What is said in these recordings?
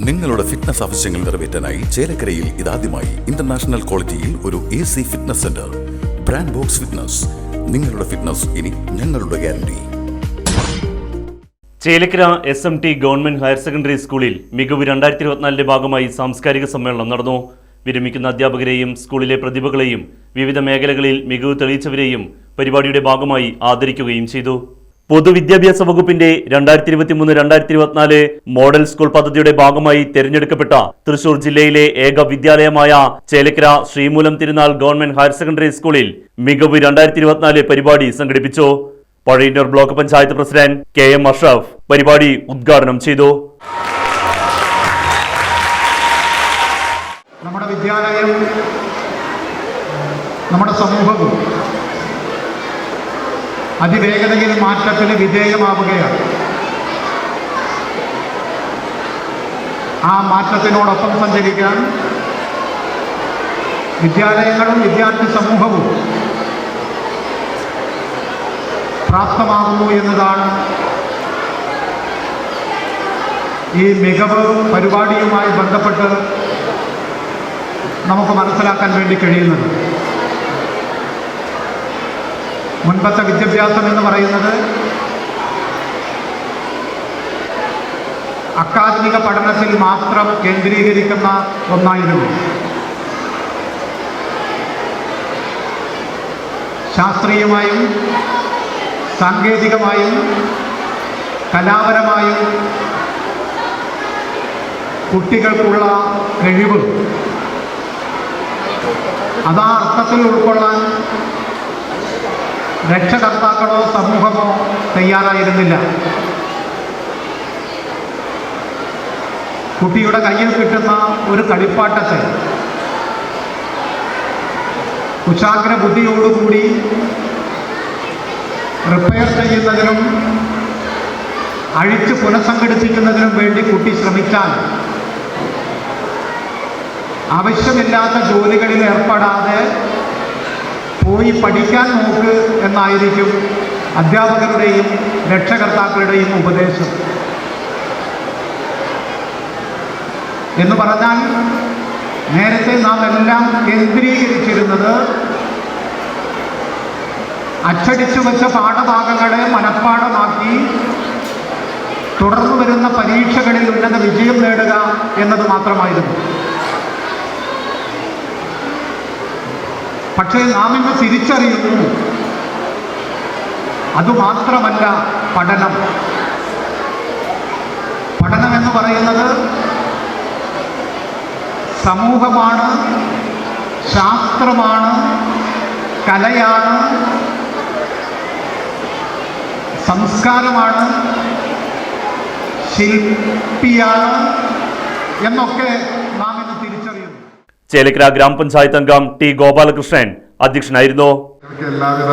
നിങ്ങളുടെ ഫിറ്റ്നസ് ആവശ്യങ്ങൾ നിറവേറ്റാനായി ചേലക്കരയിൽ ഇതാദ്യമായി ഇന്റർനാഷണൽ ക്വാളിറ്റിയിൽ ഒരു AC fitness centre. Brand box fitness. നിങ്ങളുടെ ഫിറ്റ്നസ് ഇനി ഞങ്ങളുടെ guarantee. Chelakkara SMT government higher secondary സ്കൂളിൽ മികവ് 2024 ഭാഗമായി സാംസ്കാരിക സമ്മേളനം നടന്നു. വിരമിക്കുന്ന അധ്യാപകരെയും സ്കൂളിലെ പ്രതിഭകളെയും വിവിധ മേഖലകളിൽ മികവ് തെളിയിച്ചവരെയും പരിപാടിയുടെ ഭാഗമായി ആദരിക്കുകയും ചെയ്തു. പൊതുവിദ്യാഭ്യാസ വകുപ്പിന്റെ 2023-2024 മോഡൽ സ്കൂൾ പദ്ധതിയുടെ ഭാഗമായി തെരഞ്ഞെടുക്കപ്പെട്ട തൃശൂർ ജില്ലയിലെ ഏക വിദ്യാലയമായ Chelakkara Sreemoolam Thirunal government higher secondary സ്കൂളിൽ മികവ് 2024 പരിപാടി സംഘടിപ്പിച്ചു. Pazhayannur block panchayat president KM Ashraf പരിപാടി ഉദ്ഘാടനം ചെയ്തു. നമ്മുടെ വിദ്യാലയം, നമ്മുടെ സമൂഹവും അതിവേഗതയിൽ മാറ്റത്തിന് വിധേയമാവുകയാണ്. ആ മാറ്റത്തിനോടൊപ്പം സഞ്ചരിക്കാൻ വിദ്യാലയങ്ങളും വിദ്യാർത്ഥി സമൂഹവും പ്രാപ്തമാകുന്നു എന്നതാണ് ഈ മികവ് പരിപാടിയുമായി ബന്ധപ്പെട്ട് നമുക്ക് മനസ്സിലാക്കാൻ വേണ്ടി കഴിയുന്നത്. മുൻപത്തെ വിദ്യാഭ്യാസം എന്ന് പറയുന്നത് അക്കാദമിക പഠനത്തിൽ മാത്രം കേന്ദ്രീകരിക്കുന്ന ഒന്നായിരുന്നു. ശാസ്ത്രീയമായും സാങ്കേതികമായും കലാപരമായും കുട്ടികൾക്കുള്ള കഴിവ് അതാ അർത്ഥത്തിൽ ഉൾക്കൊള്ളാൻ രക്ഷകർത്താക്കളോ സമൂഹമോ തയ്യാറായിരുന്നില്ല. കുട്ടിയുടെ കയ്യിൽ കിട്ടുന്ന ഒരു കളിപ്പാട്ടത്തെ കുശാഗ്ര ബുദ്ധിയോടുകൂടി റിപ്പയർ ചെയ്യുന്നതിനും അഴിച്ച് പുനഃസംഘടിപ്പിക്കുന്നതിനും വേണ്ടി കുട്ടി ശ്രമിച്ചാൽ ആവശ്യമില്ലാത്ത ജോലികളിൽ ഏർപ്പെടാതെ പോയി പഠിക്കാൻ നോക്ക് എന്നായിരിക്കും അധ്യാപകരുടെയും രക്ഷകർത്താക്കളുടെയും ഉപദേശം. എന്ന് പറഞ്ഞാൽ നേരത്തെ നാം എല്ലാം കേന്ദ്രീകരിച്ചിരുന്നത് അച്ചടിച്ചു വെച്ച പാഠഭാഗങ്ങളെ മനഃപ്പാഠമാക്കി തുടർന്നു വരുന്ന പരീക്ഷകളിൽ ഉന്നത വിജയം നേടുക എന്നത് മാത്രമായിരുന്നു. പക്ഷേ നാം ഇന്ന് തിരിച്ചറിയുന്നു, അതുമാത്രമല്ല പഠനം. പഠനമെന്ന് പറയുന്നത് സമൂഹമാണ്, ശാസ്ത്രമാണ്, കലയാണ്, സംസ്കാരമാണ്, ശില്പിയാണ് എന്നൊക്കെ നാം ഇന്ന് തിരിച്ചറിയുന്നു. ചേലക്കര ഗ്രാമപഞ്ചായത്ത് അംഗം T. ഗോപാലകൃഷ്ണൻ അധ്യക്ഷനായിരുന്നു. എല്ലാവിധ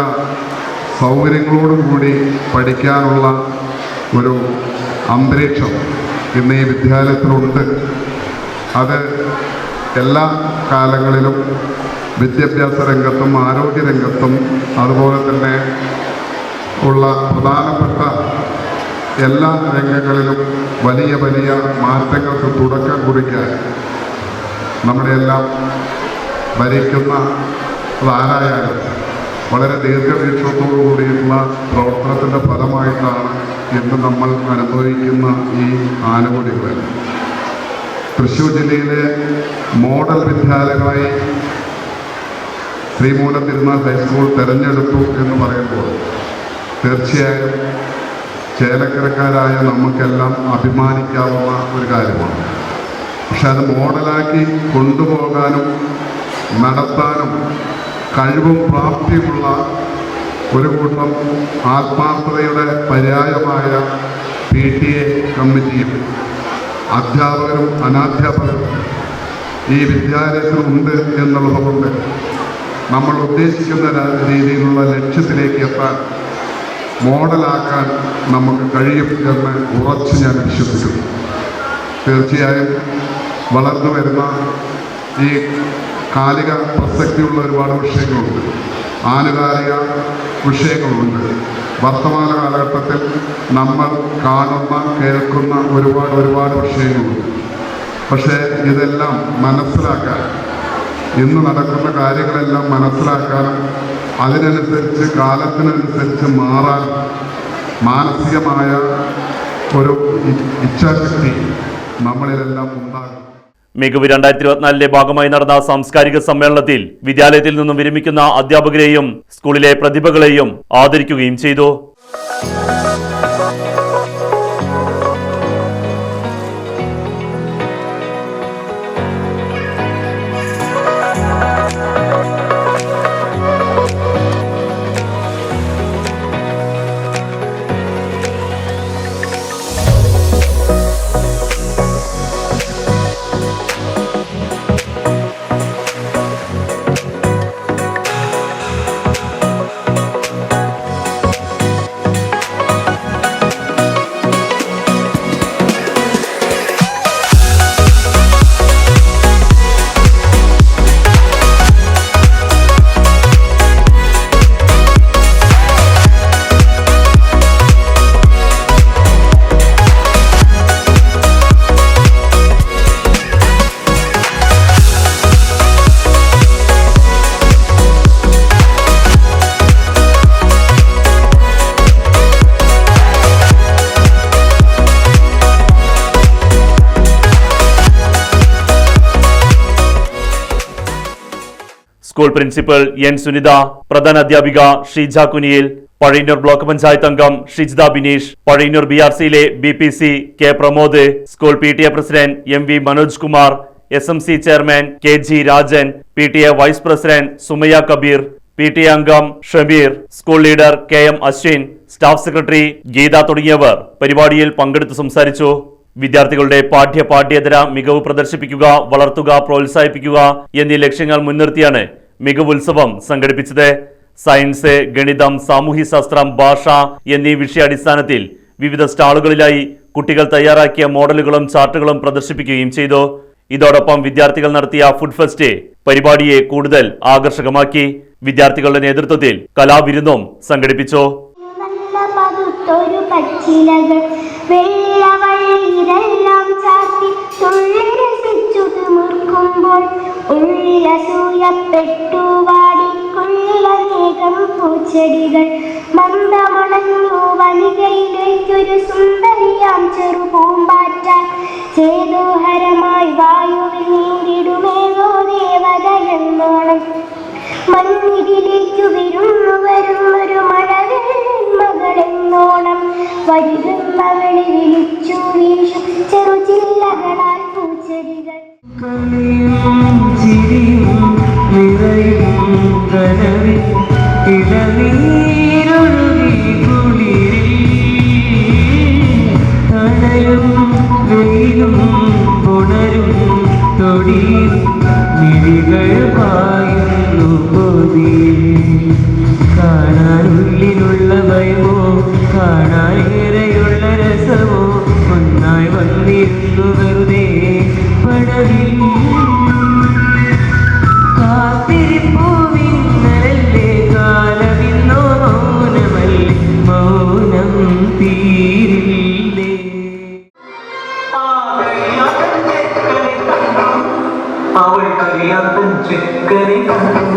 സൗകര്യങ്ങളോടുകൂടി പഠിക്കാനുള്ള ഒരു അന്തരീക്ഷം ഇന്ന് ഈ വിദ്യാലയത്തിലുണ്ട്. അത് എല്ലാ കാലങ്ങളിലും വിദ്യാഭ്യാസ രംഗത്തും ആരോഗ്യ രംഗത്തും അതുപോലെ തന്നെ ഉള്ള പ്രധാനപ്പെട്ട എല്ലാ രംഗങ്ങളിലും വലിയ വലിയ മാറ്റങ്ങൾക്ക് തുടക്കം കുറിക്കാൻ നമ്മുടെ എല്ലാം ഭരിക്കുന്ന ആരായാലും വളരെ ദീർഘവീക്ഷണത്തോടു കൂടിയുള്ള പ്രവർത്തനത്തിൻ്റെ ഫലമായിട്ടാണ് ഇന്ന് നമ്മൾ അനുഭവിക്കുന്ന ഈ ആനുകൂല്യങ്ങൾ. തൃശ്ശൂർ ജില്ലയിലെ മോഡൽ വിദ്യാലയങ്ങളായി ശ്രീമൂലം തിരുനാൾ ഹൈസ്കൂൾ തിരഞ്ഞെടുത്തു എന്ന് പറയുമ്പോൾ തീർച്ചയായും ചേലക്കരക്കാരായ നമുക്കെല്ലാം അഭിമാനിക്കാവുന്ന ഒരു കാര്യമാണ്. പക്ഷെ അത് മോഡലാക്കി കൊണ്ടുപോകാനും നടത്താനും കഴിവും പ്രാപ്തിയുമുള്ള ഒരു കൂട്ടം ആത്മാർത്ഥതയുടെ പര്യായമായ PTA കമ്മിറ്റിയും അധ്യാപകരും അനാധ്യാപകരും ഈ വിദ്യാലയത്തിലുണ്ട് എന്നുള്ളതുകൊണ്ട് നമ്മൾ ഉദ്ദേശിക്കുന്ന രീതിയിലുള്ള ലക്ഷ്യത്തിലേക്ക് എത്താൻ മോഡലാക്കാൻ നമുക്ക് കഴിയും എന്ന് ഉറച്ച് ഞാൻ വിശ്വസിക്കുന്നു. തീർച്ചയായും വളർന്നു വരുന്ന ഈ കാലിക പ്രസക്തിയുള്ള ഒരുപാട് വിഷയങ്ങളുണ്ട്, ആനുകാലിക വിഷയങ്ങളുണ്ട്. വർത്തമാന കാലഘട്ടത്തിൽ നമ്മൾ കാണുന്ന കേൾക്കുന്ന ഒരുപാട് വിഷയങ്ങളുണ്ട്. പക്ഷേ ഇതെല്ലാം മനസ്സിലാക്കാൻ, ഇന്ന് നടക്കുന്ന കാര്യങ്ങളെല്ലാം മനസ്സിലാക്കാനും അതിനനുസരിച്ച് കാലത്തിനനുസരിച്ച് മാറാൻ മാനസികമായ ഒരു ഇച്ഛാശക്തി നമ്മളിലെല്ലാം ഉണ്ടാകും. മികവ് 2024 ഭാഗമായി നടന്ന സാംസ്കാരിക സമ്മേളനത്തിൽ വിദ്യാലയത്തിൽ നിന്നും വിരമിക്കുന്ന അധ്യാപകരെയും സ്കൂളിലെ പ്രതിഭകളെയും ആദരിക്കുകയും ചെയ്തു. സ്കൂൾ പ്രിൻസിപ്പൽ എൻ സുനിത, പ്രധാന അധ്യാപിക ഷീജ കുനിയിൽ, പഴയന്നൂർ ബ്ലോക്ക് പഞ്ചായത്ത് അംഗം ഷിജ്ദ ബിനീഷ്, പഴയന്നൂർ BRCയിലെ BPC K Pramod, school PTA president MV Manoj Kumar, SMC chairman KG Rajan, PTA vice president Sumayya Kabeer, PTA അംഗം Shameer, school leader KM Ashwin, staff secretary Geetha തുടങ്ങിയവർ പരിപാടിയിൽ പങ്കെടുത്ത് സംസാരിച്ചു. വിദ്യാർത്ഥികളുടെ പാഠ്യേതര മികവ് പ്രദർശിപ്പിക്കുക, വളർത്തുക, പ്രോത്സാഹിപ്പിക്കുക എന്നീ ലക്ഷ്യങ്ങൾ മുൻനിർത്തിയാണ് മികവുത്സവം സംഘടിപ്പിച്ചത്. സയൻസ്, ഗണിതം, സാമൂഹ്യശാസ്ത്രം, ഭാഷ എന്നീ വിഷയാടിസ്ഥാനത്തിൽ വിവിധ സ്റ്റാളുകളിലായി കുട്ടികൾ തയ്യാറാക്കിയ മോഡലുകളും ചാർട്ടുകളും പ്രദർശിപ്പിക്കുകയും ചെയ്തു. ഇതോടൊപ്പം വിദ്യാർത്ഥികൾ നടത്തിയ ഫുഡ് ഫെസ്റ്റ് പരിപാടിയെ കൂടുതൽ ആകർഷകമാക്കി. വിദ്യാർത്ഥികളുടെ നേതൃത്വത്തിൽ കലാവിരുന്നും സംഘടിപ്പിച്ചു. പൂച്ചെടികൾ മന്ദമണഞ്ഞു വനികയിലേക്കൊരു സുന്ദരിയാം ചെറു പൂമ്പാറ്റ ചേതോഹരമായി വായുവിൽ നീണ്ടിടുമേതോ ദേവതയെന്നോണം മഞ്ഞിലേക്ക് വിരുന്നു വരുന്നൊരു മഴവെൺമകളെന്നോണം വരുന്നവളെ വിളിച്ചു വീശും ചെറു ചില്ലകളാൽ പൂച്ചെടികൾ. കാണാനുള്ളിലുള്ള ഭയമോ കാണാനേറെയുള്ള രസമോ ഒന്നായി വന്നിരുന്നു വെറുതെ പടവിൽ കാത്തിരിപ്പൂവിന്നലല്ലേ കാലമിന്നോ മൗനമല്ലേ മൗനം തീരില്ലേ. അവൾ കഴിയാത്തൻ ചെക്കനെ കണ്ടു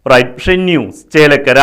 റൈറ്റ് ന്യൂസ് ചേലക്കര.